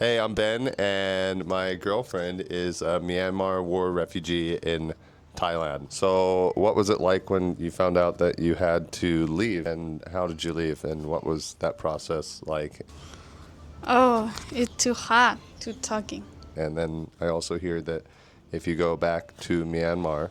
Hey, I'm Ben, and my girlfriend is a Myanmar war refugee in Thailand. So, what was it like when you found out that you had to leave, and how did you leave, and what was that process like? Oh, it's too hard to talking. And then I also hear that if you go back to Myanmar,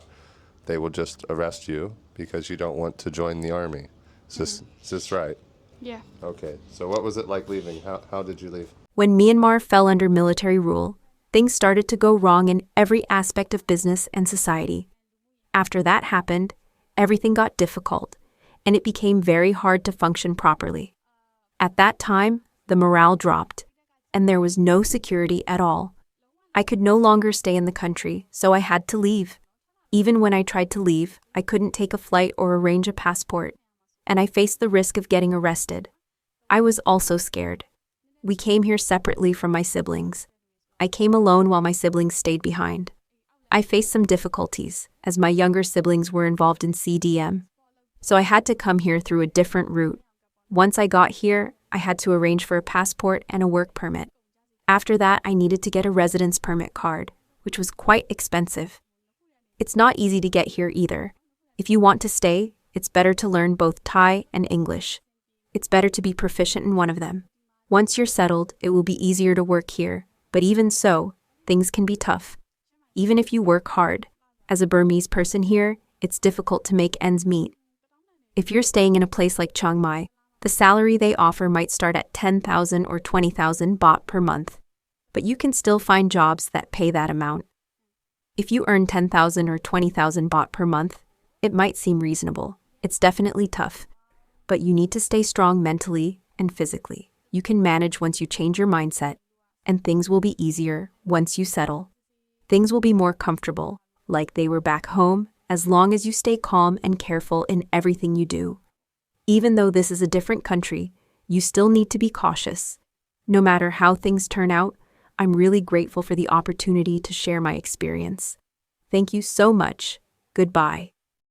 they will just arrest you because you don't want to join the army. Is this right? Yeah. Okay, so what was it like leaving? How did you leave? When Myanmar fell under military rule, things started to go wrong in every aspect of business and society. After that happened, everything got difficult, and it became very hard to function properly. At that time, the morale dropped, and there was no security at all. I could no longer stay in the country, so I had to leave. Even when I tried to leave, I couldn't take a flight or arrange a passport, and I faced the risk of getting arrested. I was also scared. We came here separately from my siblings. I came alone while my siblings stayed behind. I faced some difficulties, as my younger siblings were involved in CDM. So I had to come here through a different route. Once I got here, I had to arrange for a passport and a work permit. After that, I needed to get a residence permit card, which was quite expensive. It's not easy to get here either. If you want to stay, it's better to learn both Thai and English. It's better to be proficient in one of them. Once you're settled, it will be easier to work here, but even so, things can be tough. Even if you work hard, as a Burmese person here, it's difficult to make ends meet. If you're staying in a place like Chiang Mai, the salary they offer might start at 10,000 or 20,000 baht per month, but you can still find jobs that pay that amount. If you earn 10,000 or 20,000 baht per month, it might seem reasonable. It's definitely tough, but you need to stay strong mentally and physically. You can manage once you change your mindset, and things will be easier once you settle. Things will be more comfortable, like they were back home, as long as you stay calm and careful in everything you do. Even though this is a different country, you still need to be cautious. No matter how things turn out, I'm really grateful for the opportunity to share my experience. Thank you so much. Goodbye.